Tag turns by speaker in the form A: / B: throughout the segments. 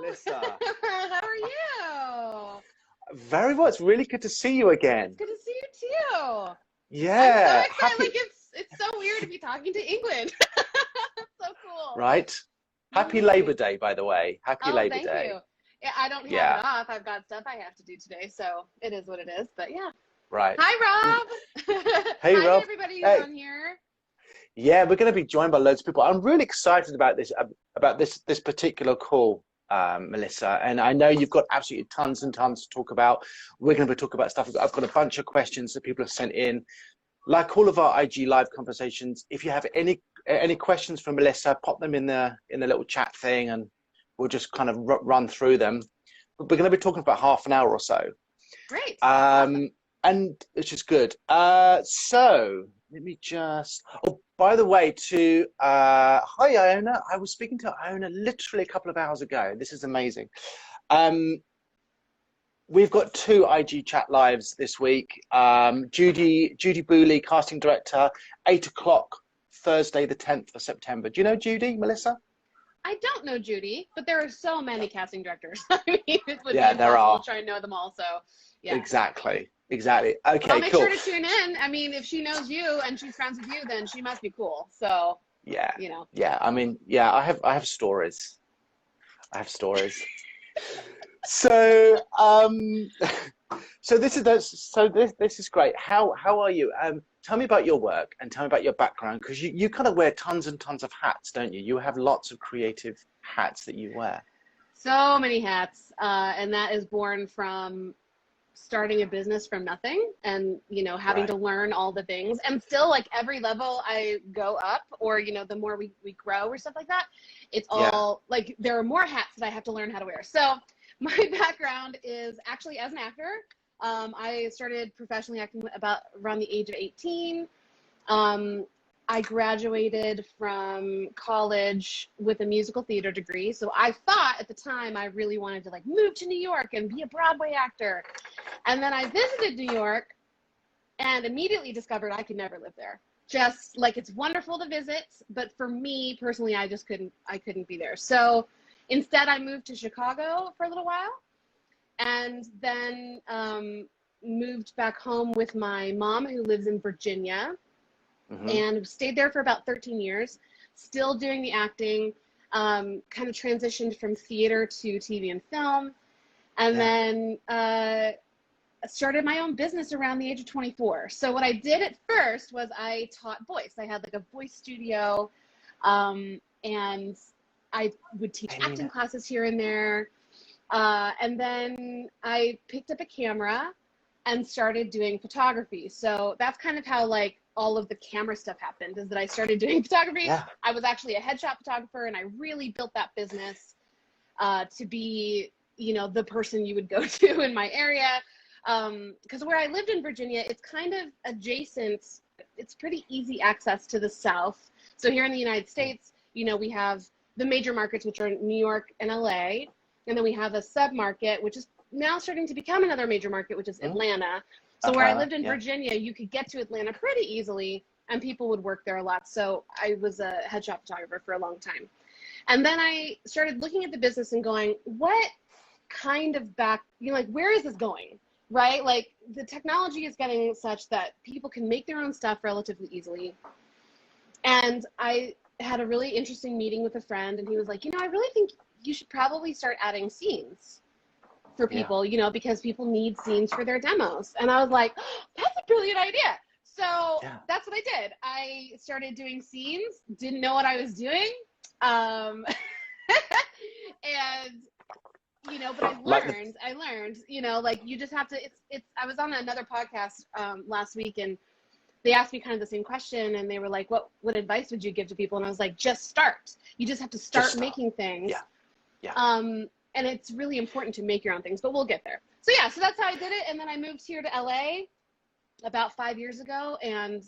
A: Melissa.
B: How are you?
A: Very well. It's really good to see you again.
B: It's good to see you too.
A: Yeah.
B: I'm so excited. Like it's so weird to be talking to England. So cool.
A: Right. Happy Labor Day, by the way. Happy Labor Day.
B: Thank you. Yeah, I don't have it off. I've got stuff I have to do today, so it is what it is. But yeah.
A: Right.
B: Hi, Rob.
A: Hey,
B: Hi,
A: Rob.
B: everybody who's on here.
A: Yeah, we're going to be joined by loads of people. I'm really excited about this particular call, Melissa. And I know you've got absolutely tons and tons to talk about. We're going to be talking about stuff. I've got a bunch of questions that people have sent in. Like all of our IG live conversations, if you have any questions for Melissa, pop them in the little chat thing, and we'll just kind of run through them. But we're going to be talking about half an hour or so.
B: Great.
A: Awesome. And which is good. So let me just. Oh, by the way, hi Iona. I was speaking to Iona literally a couple of hours ago. This is amazing. We've got 2 IG chat lives this week. Judy Booley, casting director, 8 o'clock Thursday, the 10th of September. Do you know Judy, Melissa?
B: I don't know Judy, but there are so many casting directors. I mean, it would be
A: there are.
B: to try and know them all. So yeah.
A: Exactly. Okay,
B: I'll make
A: cool.
B: sure to tune in. I mean, if she knows you and she's friends with you, then she must be cool. So
A: yeah,
B: you know.
A: Yeah, I mean, yeah, I have stories. So this is great. How are you? Tell me about your work and tell me about your background, because you kind of wear tons and tons of hats, don't you? You have lots of creative hats that you wear.
B: So many hats, and that is born from starting a business from nothing, and having to learn all the things, and still, like, every level I go up, or the more we grow or stuff like that, it's all like there are more hats that I have to learn how to wear. So my background is actually as an actor. I started professionally acting around the age of 18. I graduated from college with a musical theater degree. So I thought at the time I really wanted to move to New York and be a Broadway actor. And then I visited New York and immediately discovered I could never live there. Just it's wonderful to visit, but for me personally, I couldn't be there. So instead I moved to Chicago for a little while, and then moved back home with my mom, who lives in Virginia. And stayed there for about 13 years, still doing the acting, kind of transitioned from theater to TV and film, and then started my own business around the age of 24. So what I did at first was I taught voice. I had a voice studio, and I would teach acting classes here and there. And then I picked up a camera and started doing photography. So that's kind of how all of the camera stuff happened, is that I started doing photography. Yeah. I was actually a headshot photographer, and I really built that business to be, the person you would go to in my area. Because where I lived in Virginia, it's kind of adjacent. It's pretty easy access to the South. So here in the United States, we have the major markets, which are New York and LA. And then we have a sub-market, which is now starting to become another major market, which is Atlanta. So where I lived in Virginia, you could get to Atlanta pretty easily, and people would work there a lot. So I was a headshot photographer for a long time. And then I started looking at the business and going, what kind of where is this going, right? The technology is getting such that people can make their own stuff relatively easily. And I had a really interesting meeting with a friend, and he was like, I really think you should probably start adding scenes for people, because people need scenes for their demos. And I was like, oh, that's a brilliant idea. So that's what I did. I started doing scenes, didn't know what I was doing. And, but I learned, you just have to, I was on another podcast last week, and they asked me kind of the same question, and they were like, what advice would you give to people? And I was like, just start. You just have to start making things. And it's really important to make your own things, but we'll get there. So so that's how I did it. And then I moved here to LA about 5 years ago, and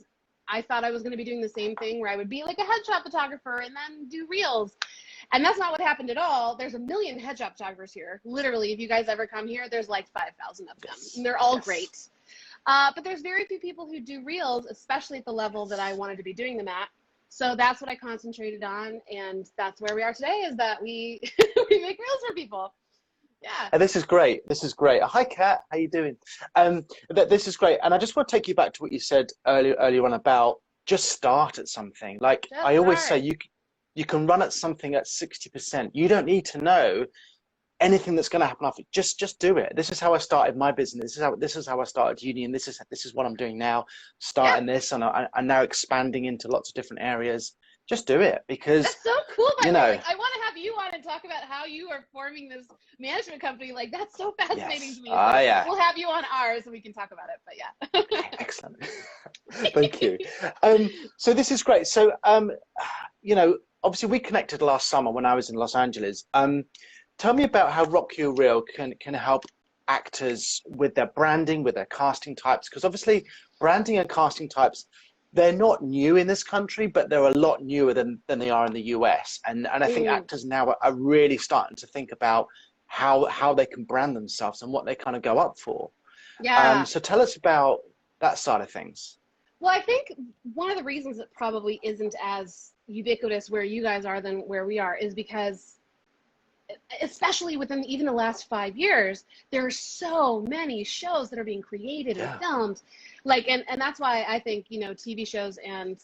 B: I thought I was going to be doing the same thing, where I would be like a headshot photographer and then do reels. And that's not what happened at all. There's a million headshot photographers here. Literally, if you guys ever come here, there's 5,000 of them. And they're all great. But there's very few people who do reels, especially at the level that I wanted to be doing them at. So that's what I concentrated on, and that's where we are today, is that we we make reels for people. Yeah.
A: And this is great. This is great. Hi, Kat. How you doing? This is great. And I just want to take you back to what you said earlier on about just start at something. Like
B: Just
A: I always
B: start.
A: say, you can run at something at 60%. You don't need to know anything that's going to happen after. Just do it. This is how I started my business. This is how I started uni, and this is what I'm doing now. Starting this, and I'm now expanding into lots of different areas. Just do it, because
B: That's so cool. By
A: you
B: the way,
A: know,
B: like, I want to have you on and talk about how you are forming this management company. Like, that's so fascinating
A: yes.
B: to me.
A: Ah,
B: So
A: yeah.
B: we'll have you on ours and we can talk about it. But yeah.
A: Okay, excellent. Thank you. So this is great. So you know, obviously we connected last summer when I was in Los Angeles. Tell me about how Rock Your Reel can help actors with their branding, with their casting types, because obviously branding and casting types, they're not new in this country, but they're a lot newer than they are in the US. And I think actors now are really starting to think about how they can brand themselves and what they kind of go up for.
B: Yeah.
A: So tell us about that side of things.
B: Well, I think one of the reasons it probably isn't as ubiquitous where you guys are than where we are is because, especially within even the last 5 years, there are so many shows that are being created and filmed. Like, and that's why I think, you know, TV shows and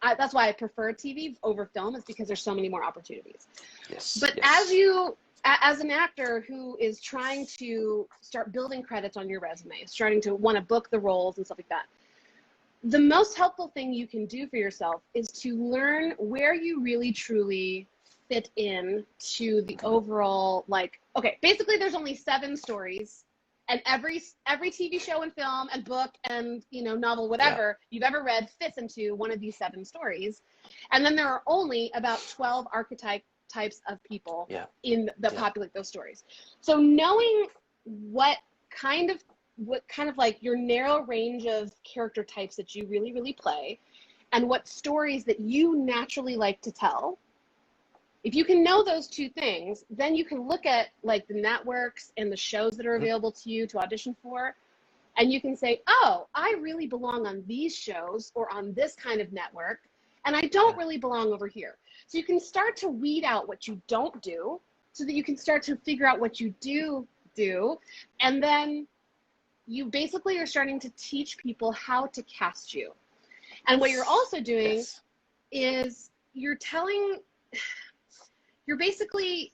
B: that's why I prefer TV over film, is because there's so many more opportunities.
A: Yes.
B: But as an actor who is trying to start building credits on your resume, starting to want to book the roles and stuff like that, the most helpful thing you can do for yourself is to learn where you really truly fit in to the overall, like, okay, basically there's only 7 stories, and every TV show and film and book and, you know, novel, whatever you've ever read fits into one of these 7 stories. And then there are only about 12 types of people that populate those stories. So knowing what kind of like your narrow range of character types that you really, really play, and what stories that you naturally like to tell, if you can know those 2 things, then you can look at like the networks and the shows that are available to you to audition for, and you can say, oh, I really belong on these shows or on this kind of network, and I don't really belong over here. So you can start to weed out what you don't do so that you can start to figure out what you do, and then you basically are starting to teach people how to cast you. And what you're also doing is you're basically,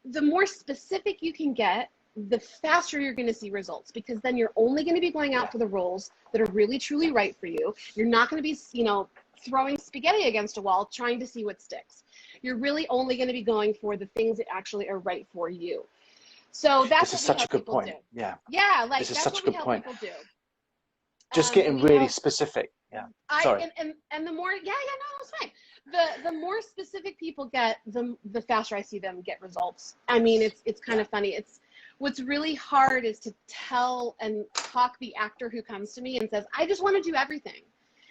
B: the more specific you can get, the faster you're going to see results, because then you're only going to be going out for the roles that are really truly right for you. You're not going to be, you know, throwing spaghetti against a wall trying to see what sticks. You're really only going to be going for the things that actually are right for you. So that's
A: this is such a good point.
B: Yeah, like
A: this is
B: that's
A: such
B: what
A: a good
B: we help
A: point.
B: people do.
A: Just getting really specific. Sorry.
B: And the more, no, it's fine. The more specific people get, the faster I see them get results. I mean, it's kind of funny. What's really hard is to tell and talk the actor who comes to me and says, I just want to do everything.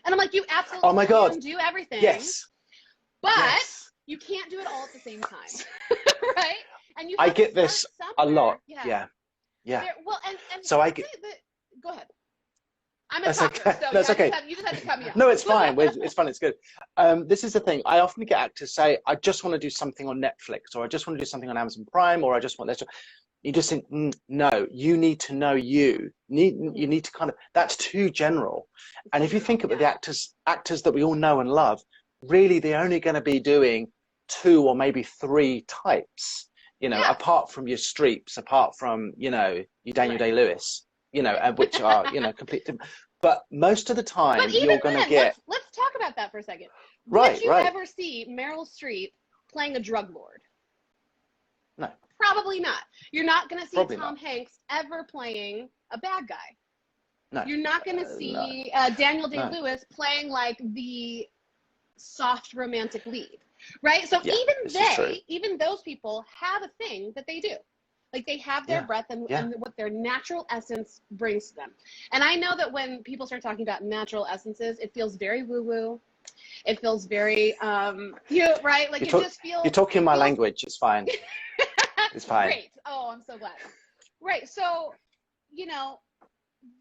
B: And I'm like, you absolutely can do everything.
A: Yes.
B: But you can't do it all at the same time. Right? And
A: I get this a lot. Yeah.
B: Well, and
A: so I get.
B: Go ahead. I'm a talker, so
A: that's okay.
B: You just had to cut me off.
A: No, it's fine. It's fun. It's good. This is the thing. I often get actors say, I just want to do something on Netflix, or I just want to do something on Amazon Prime, or I just want this. You just think, no, you need to know you. You need to kind of, that's too general. And if you think about the actors that we all know and love, really they're only going to be doing 2 or maybe 3 types, you know, apart from your Streeps, apart from, you know, your Daniel Day-Lewis, you know, which are, you know, completely different. But most of the time you're going to get...
B: Let's talk about that for a second.
A: Right,
B: Would you ever see Meryl Streep playing a drug lord?
A: No.
B: Probably not. You're not going to see Tom Hanks ever playing a bad guy.
A: No.
B: You're not going to see Daniel Day-Lewis playing like the soft romantic lead, right? So even those people have a thing that they do. Like they have their breath and what their natural essence brings to them. And I know that when people start talking about natural essences, it feels very woo-woo. It feels very, right? Like just feels...
A: You're talking my language. It's fine. It's fine.
B: Great. Oh, I'm so glad. Right. So, you know,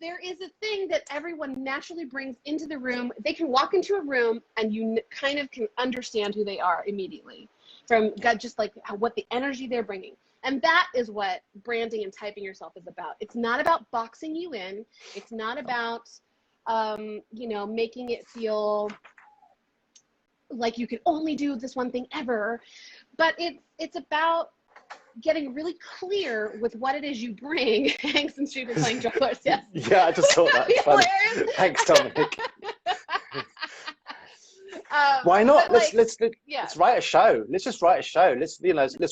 B: there is a thing that everyone naturally brings into the room. They can walk into a room and you kind of can understand who they are immediately from just like what the energy they're bringing. And that is what branding and typing yourself is about. It's not about boxing you in. It's not about, you know, making it feel like you can only do this one thing ever. But it's about getting really clear with what it is you bring. Hanks and Street are playing jugglers, yes.
A: Yeah, I just thought that was funny. Thanks, Dominic. Why not?
B: Like,
A: let's write a show. Let's just write a show. Let's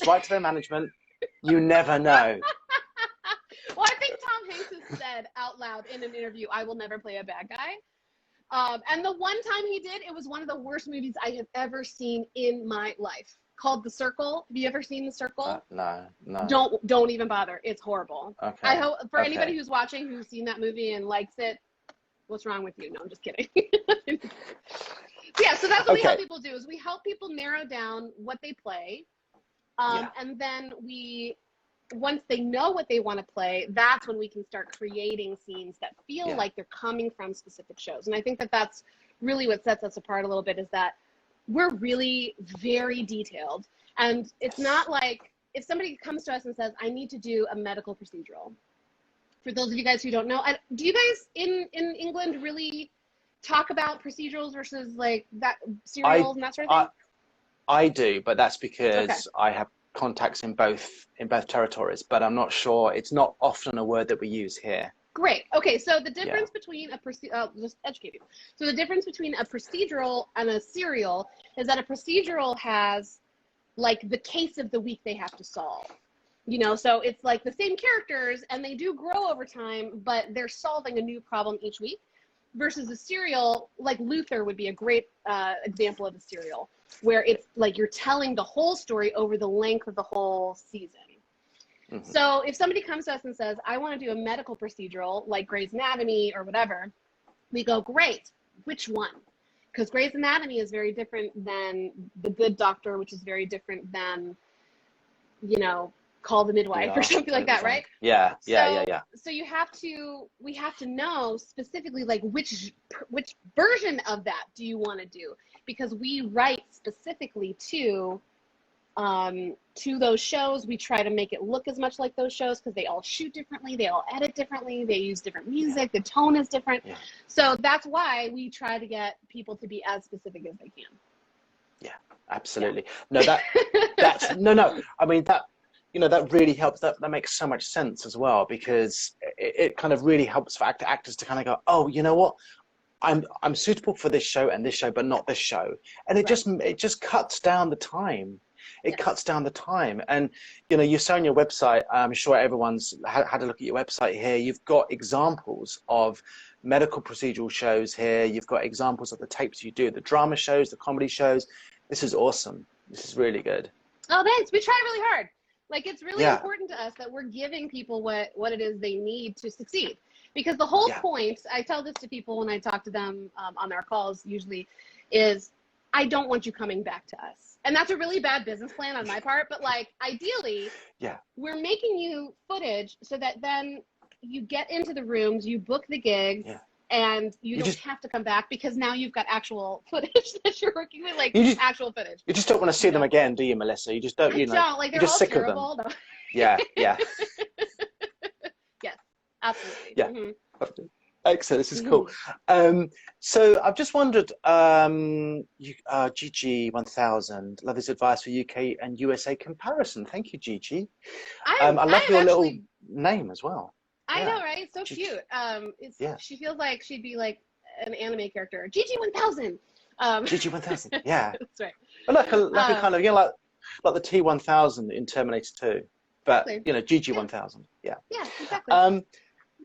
A: write to their management. You never know.
B: Well, I think Tom Hanks has said out loud in an interview, "I will never play a bad guy." And the one time he did, it was one of the worst movies I have ever seen in my life, called The Circle. Have you ever seen The Circle?
A: No.
B: Don't even bother. It's horrible.
A: Okay.
B: I hope for anybody who's watching who's seen that movie and likes it, what's wrong with you? No, I'm just kidding. Yeah, so that's what we help people do, is we help people narrow down what they play. And then once they know what they want to play, that's when we can start creating scenes that feel like they're coming from specific shows. And I think that that's really what sets us apart a little bit, is that we're really very detailed. And it's not like if somebody comes to us and says, I need to do a medical procedural. For those of you guys who don't know, do you guys in England really talk about procedurals versus like that serials and that sort of thing?
A: I do, but that's because I have contacts in both territories, but I'm not sure. It's not often a word that we use here.
B: Great. Okay, so the difference between I'll just educate you. So the difference between a procedural and a serial is that a procedural has like the case of the week they have to solve. You know, so it's like the same characters and they do grow over time, but they're solving a new problem each week. Versus a serial, like Luther would be a great example of a serial, where it's like you're telling the whole story over the length of the whole season. Mm-hmm. So if somebody comes to us and says, I want to do a medical procedural like Grey's Anatomy or whatever, we go, great, which one? Because Grey's Anatomy is very different than The Good Doctor, which is very different than, you know, Call the Midwife or something like that, right?
A: Yeah.
B: So we have to know specifically like which version of that do you want to do, because we write specifically to those shows. We try to make it look as much like those shows because they all shoot differently, they all edit differently, they use different music, the tone is different. Yeah. So that's why we try to get people to be as specific as they can.
A: Yeah, absolutely. No, that's no. I mean that. You know, that really helps. That makes so much sense as well, because it kind of really helps for actors to kind of go, oh, you know what, I'm suitable for this show and this show, but not this show, and it just cuts down the time. It cuts down the time, and you know, you say on your website, I'm sure everyone's had a look at your website here. You've got examples of medical procedural shows here. You've got examples of the tapes you do, the drama shows, the comedy shows. This is awesome. This is really good.
B: Oh, thanks. We try really hard. Like, it's really important to us that we're giving people what it is they need to succeed. Because the whole point, I tell this to people when I talk to them on our calls usually, is I don't want you coming back to us. And that's a really bad business plan on my part. But like, ideally, we're making you footage so that then you get into the rooms, you book the gigs, and you don't have to come back, because now you've got actual footage that you're working with, like actual footage.
A: You just don't want to see them again, do you, Melissa? You just don't, you know,
B: like, they're
A: just
B: all
A: sick
B: terrible,
A: of them.
B: No.
A: Yeah.
B: Yes, absolutely.
A: Yeah.
B: Mm-hmm.
A: Excellent. This is cool. So I've just wondered, Gigi 1000, love this advice for UK and USA comparison. Thank you, Gigi. I love your little name as well.
B: I know, right? It's so cute. She feels like she'd be like an anime character. Gigi 1000.
A: Gigi 1000. Yeah.
B: That's right.
A: But like a kind of, you know, like the T1000 in Terminator 2, but you know, Gigi 1000. Yeah.
B: Yeah, exactly.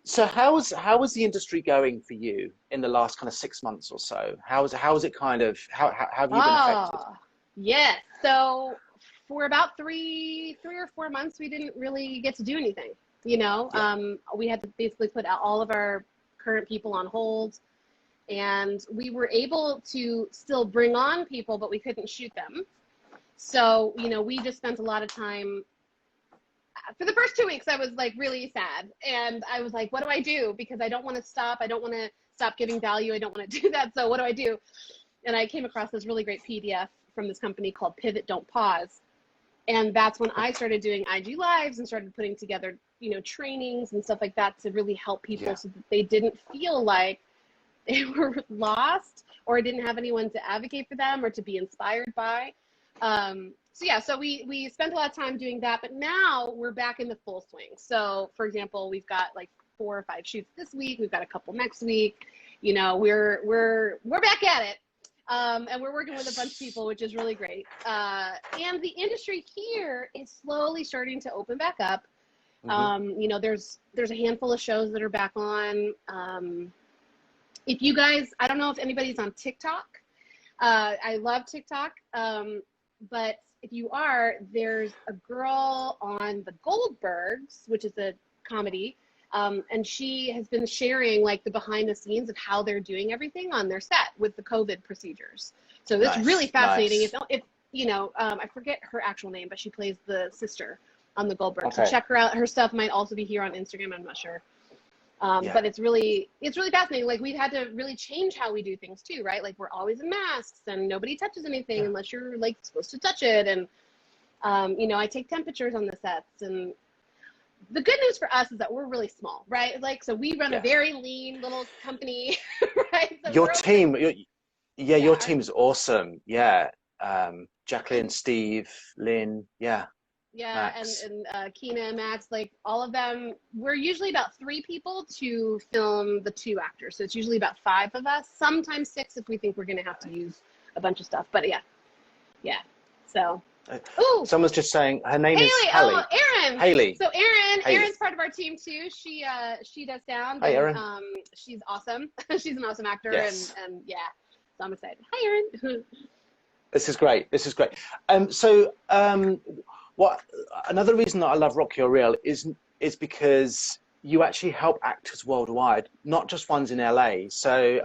A: So how is the industry going for you in the last kind of 6 months or so? How is it kind of, how have you been affected?
B: Yes. So for about three or 4 months, we didn't really get to do anything. You know, we had to basically put out all of our current people on hold, and we were able to still bring on people, but we couldn't shoot them. So, you know, we just spent a lot of time for the first 2 weeks, I was like really sad. And I was like, what do I do? Because I don't want to stop. I don't want to stop giving value. I don't want to do that. So what do I do? And I came across this really great PDF from this company called Pivot Don't Pause. And that's when I started doing IG Lives and started putting together, you know, trainings and stuff like that to really help people so that they didn't feel like they were lost or didn't have anyone to advocate for them or to be inspired by. So we spent a lot of time doing that, but now we're back in the full swing. So for example, we've got like 4 or 5 shoots this week. We've got a couple next week. You know, we're back at it. And we're working with a bunch of people, which is really great. And the industry here is slowly starting to open back up. You know, there's a handful of shows that are back on. If you guys, I don't know if anybody's on TikTok. I love TikTok. But if you are, there's a girl on the Goldbergs, which is a comedy. And she has been sharing like the behind the scenes of how they're doing everything on their set with the COVID procedures. So that's really fascinating. If you know, I forget her actual name, but she plays the sister on the Goldbergs.
A: Okay.
B: So check her out. Her stuff might also be here on Instagram. I'm not sure. But it's really fascinating. Like we've had to really change how we do things too, right? Like we're always in masks and nobody touches anything unless you're like supposed to touch it. And, you know, I take temperatures on the sets. And the good news for us is that we're really small, right? Like, so we run a very lean little company, right? So
A: your team, your team is awesome. Yeah. Jacqueline, Steve, Lynn. Yeah.
B: Yeah, and Keena and Max, like all of them, we're usually about 3 people to film the 2 actors. So it's usually about 5 of us, sometimes 6 if we think we're going to have to use a bunch of stuff. But yeah. So, ooh,
A: someone's just saying her name is
B: Haley.
A: Haley.
B: Oh, Erin.
A: Haley.
B: So Erin's part of our team too. She does sound.
A: Hi, Erin.
B: She's awesome. She's an awesome actor, and yeah. So I'm excited. Hi, Erin.
A: This is great. What another reason that I love Rock Your Reel is because you actually help actors worldwide, not just ones in LA. So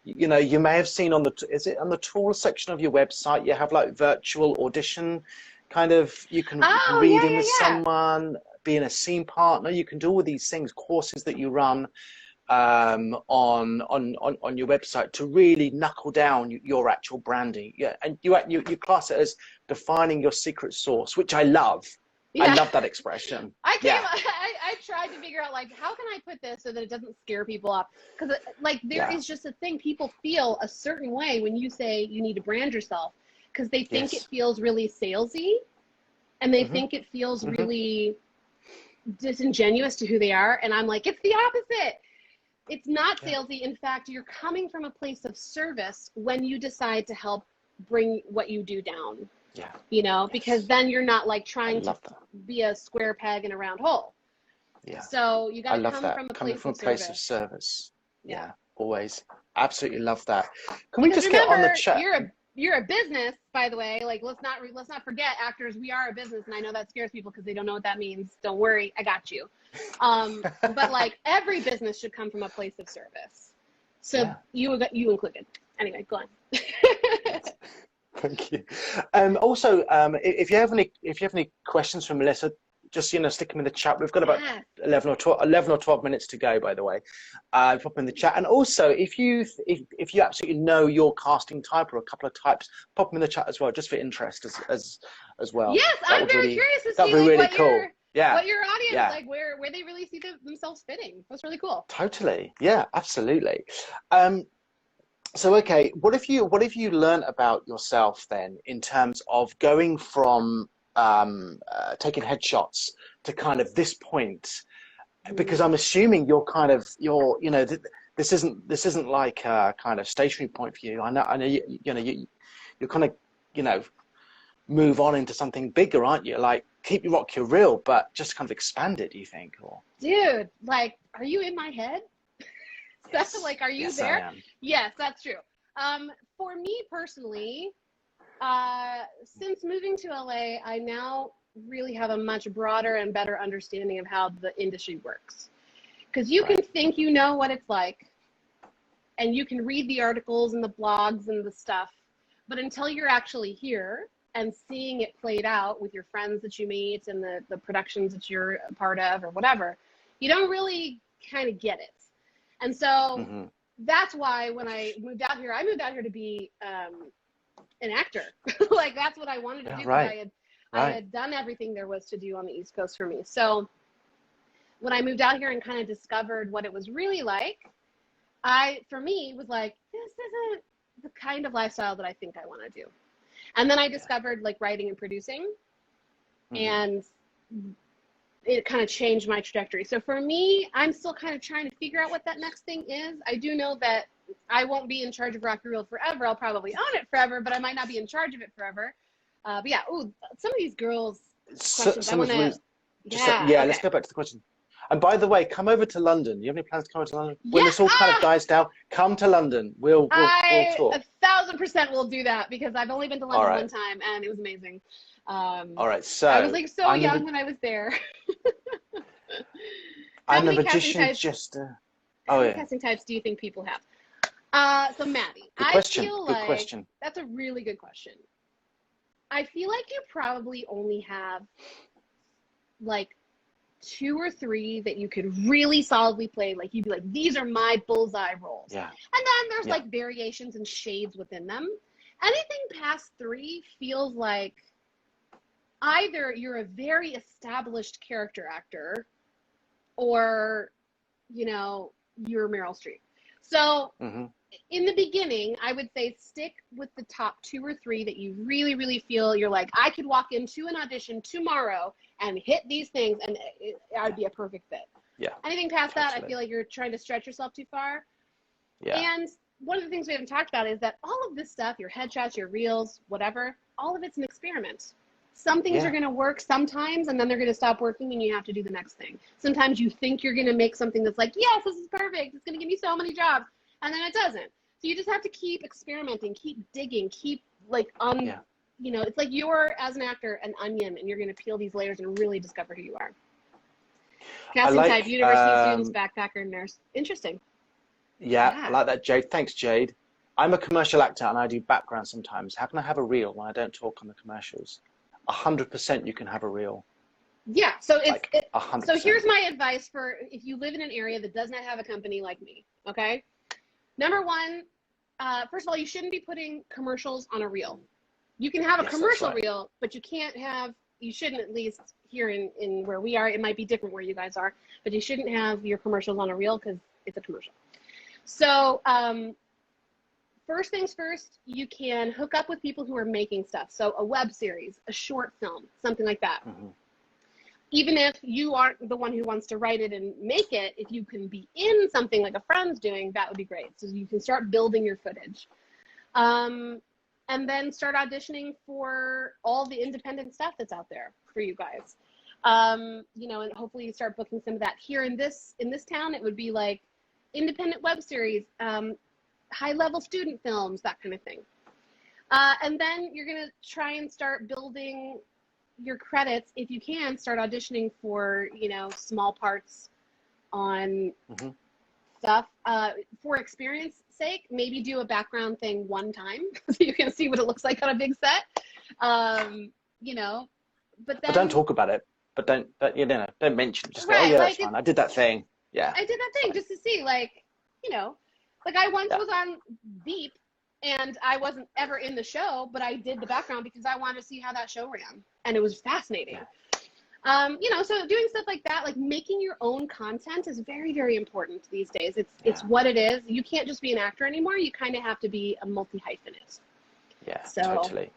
A: you know, you may have seen on the tools section of your website, you have like virtual audition kind of, you can read in with someone, being a scene partner, you can do all these things, courses that you run on your website to really knuckle down your actual branding. And you class it as defining your secret sauce, which I love. I love that expression.
B: I tried to figure out like how can I put this so that it doesn't scare people off, because like there is just a thing, people feel a certain way when you say you need to brand yourself, because they think it feels really salesy, and they think it feels really disingenuous to who they are, and I'm like, it's the opposite. It's not salesy. In fact, you're coming from a place of service when you decide to help bring what you do down. Yeah. You know, because then you're not like trying to be a square peg in a round hole. Yeah. So you got to come from a place of service.
A: Yeah. Always. Absolutely love that. Can we just get on the chat?
B: You're a business, by the way. Like let's not forget, actors, we are a business, and I know that scares people because they don't know what that means. Don't worry, I got you. But like every business should come from a place of service. So you included. Anyway, go on.
A: Thank you. Also, if you have any questions for Melissa, just stick them in the chat. We've got about 11 or 12 minutes to go, by the way. Pop in the chat, and also if you absolutely know your casting type or a couple of types, pop them in the chat as well, just for interest as well.
B: Yes, I'm very curious to see
A: really cool.
B: What your audience like, where they really see themselves fitting. That's really cool.
A: Totally. Yeah, absolutely. So, okay, what have you learned about yourself then in terms of going from taking headshots to kind of this point? Because I'm assuming this isn't like a kind of stationary point for you. I know you're kind of move on into something bigger, aren't you? Like keep your Rock Your Reel, but just kind of expand it. Do you think? Or
B: dude, like, are you in my head? That's like, are you there? Yes, that's true. For me personally, since moving to LA, I now really have a much broader and better understanding of how the industry works. Because you can think you know what it's like, and you can read the articles and the blogs and the stuff, but until you're actually here and seeing it played out with your friends that you meet and the productions that you're a part of or whatever, you don't really kind of get it. And so that's why when I moved out here to be an actor. Like that's what I wanted to do.
A: Right.
B: I had done everything there was to do on the East Coast for me. So when I moved out here and kind of discovered what it was really like, for me, was like, this isn't the kind of lifestyle that I think I want to do. And then I discovered like writing and producing, and it kind of changed my trajectory. So for me, I'm still kind of trying to figure out what that next thing is. I do know that I won't be in charge of Rocky Reel forever. I'll probably own it forever, but I might not be in charge of it forever. But yeah, some of these girls' questions,
A: let's go back to the question. And by the way, come over to London. You have any plans to come over to London? When this all kind of dies down, come to London. We'll talk.
B: 1,000% will do that, because I've only been to London one time and it was amazing.
A: All right, so
B: I was like so young when I was there.
A: I'm a magician. How many
B: casting types do you think people have? So Maddie, I feel like that's a really good question. I feel like you probably only have like 2 or 3 that you could really solidly play. Like you'd be like, these are my bullseye roles. Yeah. And then there's like variations and shades within them. Anything past 3 feels like either you're a very established character actor, or, you know, you're Meryl Streep. So in the beginning, I would say stick with the top 2 or 3 that you really, really feel you're like, I could walk into an audition tomorrow and hit these things and I'd be a perfect fit. Yeah. Anything past that, I feel like you're trying to stretch yourself too far. Yeah. And one of the things we haven't talked about is that all of this stuff, your headshots, your reels, whatever, all of it's an experiment. Some things are going to work sometimes, and then they're going to stop working and you have to do the next thing. Sometimes you think you're going to make something that's like, yes, this is perfect. It's going to give me so many jobs. And then it doesn't. So you just have to keep experimenting, keep digging, keep like, you know, it's like you're, as an actor, an onion, and you're going to peel these layers and really discover who you are. Casting type, university students, backpacker, nurse. Interesting.
A: Yeah, I like that, Jade. Thanks, Jade. I'm a commercial actor and I do background sometimes. How can I have a reel when I don't talk on the commercials? 100% you can have a reel. Yeah, so
B: it's 100%. So here's my advice for if you live in an area that does not have a company like me, okay? Number 1, first of all, you shouldn't be putting commercials on a reel. You can have a commercial reel, but you shouldn't, at least here in where we are, it might be different where you guys are, but you shouldn't have your commercials on a reel because it's a commercial. So first things first, you can hook up with people who are making stuff. So a web series, a short film, something like that. Even if you aren't the one who wants to write it and make it, if you can be in something like a friend's doing, that would be great. So you can start building your footage. And then start auditioning for all the independent stuff that's out there for you guys. You know, and hopefully you start booking some of that. Here in this town, it would be like independent web series, high-level student films, that kind of thing. And then you're going to try and start building your credits. If you can, start auditioning for, you know, small parts on stuff. For experience sake, maybe do a background thing one time so you can see what it looks like on a big set. You know, but then... But
A: don't talk about it. But don't mention it. Just go, oh yeah, that's fine. I did that thing. Yeah.
B: I did that thing just to see, like, you know, like I once was on Veep and I wasn't ever in the show, but I did the background because I wanted to see how that show ran. And it was fascinating. You know, so doing stuff like that, like making your own content is very, very important these days. It's what it is. You can't just be an actor anymore. You kind of have to be a multi-hyphenate.
A: Yeah, so, totally.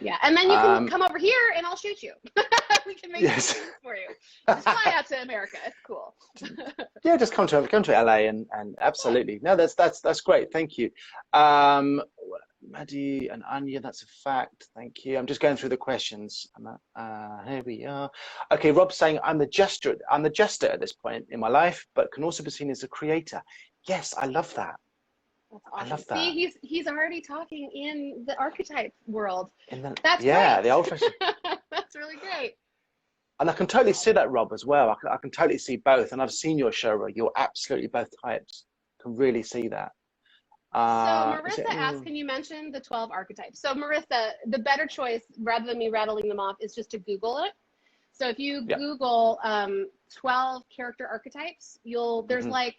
B: Yeah, and then you can come over here and I'll shoot you. We can make things for you. Just fly out to America. It's cool.
A: Yeah, just come to LA and absolutely. No, that's great. Thank you. Maddie and Anya, that's a fact. Thank you. I'm just going through the questions. Here we are. Okay, Rob's saying I'm the jester at this point in my life, but can also be seen as a creator. Yes, I love that.
B: That's awesome. I love that. See, he's already talking in the archetype world. That's
A: great. The old
B: fashion. That's really great.
A: And I can totally see that, Rob, as well. I can totally see both. And I've seen your show, Rob. You're absolutely both types. I can really see that.
B: Marissa asked, can you mention the 12 archetypes? So Marissa, the better choice, rather than me rattling them off, is just to Google it. So if you Google 12 character archetypes, there's like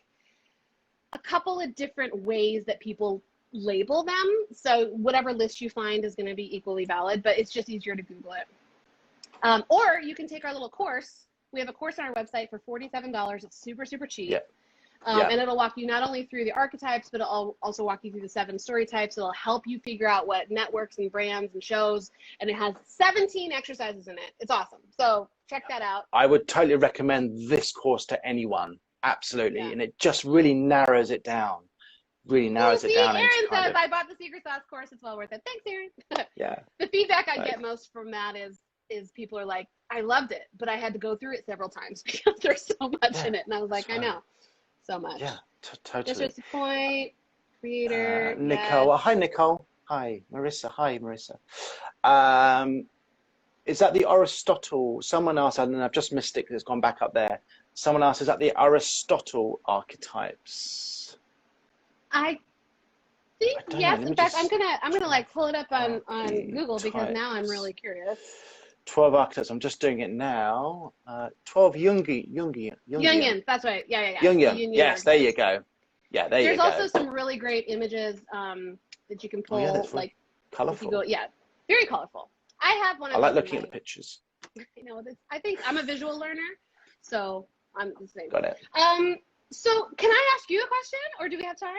B: a couple of different ways that people label them. So whatever list you find is going to be equally valid, but it's just easier to Google it. Or you can take our little course. We have a course on our website for $47. It's super, super cheap. And it'll walk you not only through the archetypes, but it'll also walk you through the 7 story types. It'll help you figure out what networks and brands and shows, and it has 17 exercises in it. It's awesome. So check that out.
A: I would totally recommend this course to anyone. Absolutely. And it just really narrows it down. Really narrows it down.
B: Erin says, I bought the Secret Sauce course. It's well worth it. Thanks, Erin. The feedback I get most from that is people are like, I loved it, but I had to go through it several times because there's so much in it. And I was like, I know. So much. Yeah,
A: totally.
B: Just a point, creator.
A: Nicole. Hi, Nicole. Hi, Marissa. Hi, Marissa. Is that the Aristotle? Someone asked, and I've just missed it because it's gone back up there. Someone asked, is that the Aristotle archetypes?
B: I think yes. In fact, I'm gonna like pull it up on Google because now I'm really curious.
A: 12 archetypes. I'm just doing it now. 12 Jungian.
B: That's right. Yeah.
A: Jungian. Yes, there you go. Yeah, there you go.
B: There's also some really great images that you can pull. That's like
A: colorful.
B: Very colorful. I have one.
A: I like looking at the pictures.
B: I know. I think I'm a visual learner, so I'm the same.
A: Got it.
B: So can I ask you a question, or do we have time?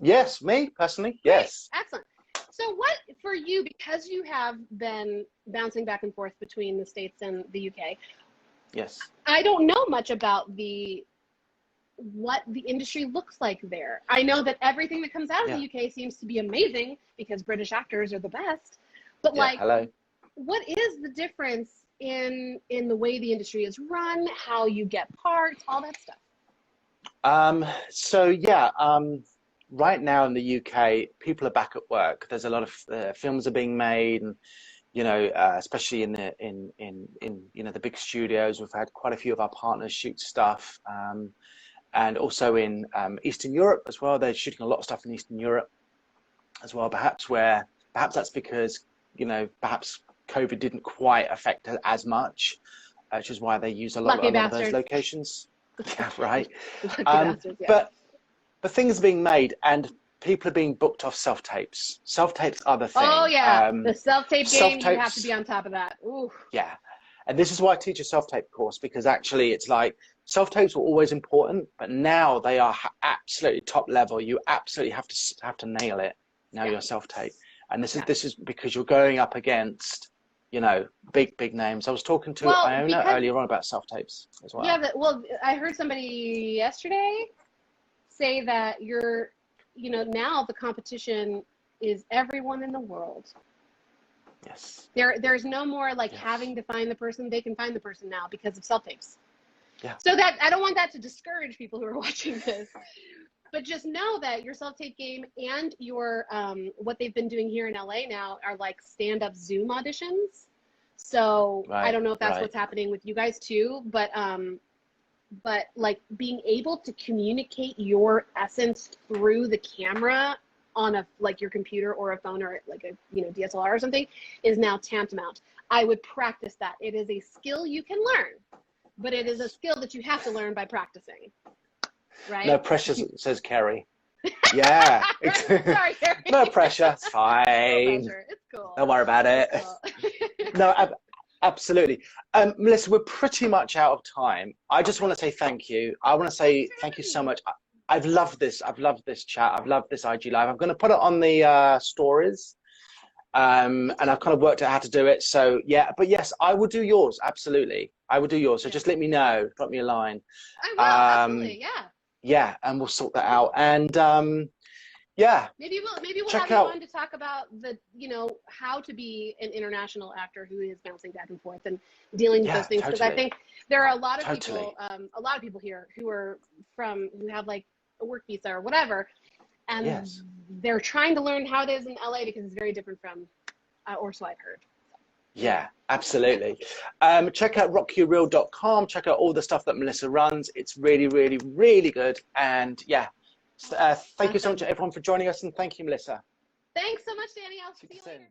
A: Yes, me personally. Yes.
B: Great. Excellent. So what, for you, because you have been bouncing back and forth between the States and the UK.
A: Yes.
B: I don't know much about what the industry looks like there. I know that everything that comes out of the UK seems to be amazing because British actors are the best. But what is the difference in the way the industry is run, how you get parts, all that stuff?
A: Right now in the UK, people are back at work. There's a lot of films are being made, and especially in the big studios. We've had quite a few of our partners shoot stuff, and also in Eastern Europe as well. They're shooting a lot of stuff in Eastern Europe as well. Perhaps that's because perhaps COVID didn't quite affect it as much, which is why they use a lot of those locations. Yeah, right. But things are being made and people are being booked off self-tapes. Self-tapes are the thing.
B: Oh, yeah. The self-tape game, you have to be on top of that. Ooh.
A: Yeah. And this is why I teach a self-tape course, because actually it's like self-tapes were always important, but now they are absolutely top level. You absolutely have to nail it. Now you're self-tape. And this is because you're going up against, big names. I was talking to Iona earlier on about self-tapes as well.
B: Yeah, I heard somebody yesterday say that now the competition is everyone in the world.
A: Yes.
B: There's no more having to find the person. They can find the person now because of self-tapes.
A: Yeah.
B: So that I don't want that to discourage people who are watching this, but just know that your self-tape game and your what they've been doing here in LA now are like stand-up Zoom auditions. So I don't know if that's what's happening with you guys too, but like being able to communicate your essence through the camera on your computer or a phone or like a DSLR or something is now tantamount. I would practice that. It is a skill you can learn, but it is a skill that you have to learn by practicing. Right?
A: No pressure, says Kerry. Yeah.
B: Sorry, Kerry.
A: No pressure. It's fine.
B: No pressure. It's cool.
A: Don't worry about it. Cool. No, absolutely. Melissa, we're pretty much out of time. I just want to say thank you. I want to say thank you so much. I've loved this. I've loved this chat. I've loved this IG Live. I'm going to put it on the stories. And I've kind of worked out how to do it. So, yeah. But yes, I will do yours. Absolutely. I will do yours. So just let me know. Drop me a line.
B: I will. Absolutely. Yeah.
A: Yeah. And we'll sort that out. And yeah.
B: Maybe we'll have you on to talk about how to be an international actor who is bouncing back and forth and dealing with those things. Because I think there are a lot of people here who have like a work visa or whatever, and they're trying to learn how it is in LA because it's very different from, or so I've heard.
A: Yeah, absolutely. Check out rockyourreel.com. Check out all the stuff that Melissa runs. It's really, really, really good. And yeah, Thank you so
B: Awesome.
A: much, everyone, for joining us, and thank you, Melissa.
B: Thanks so much, Danny. I'll see you later.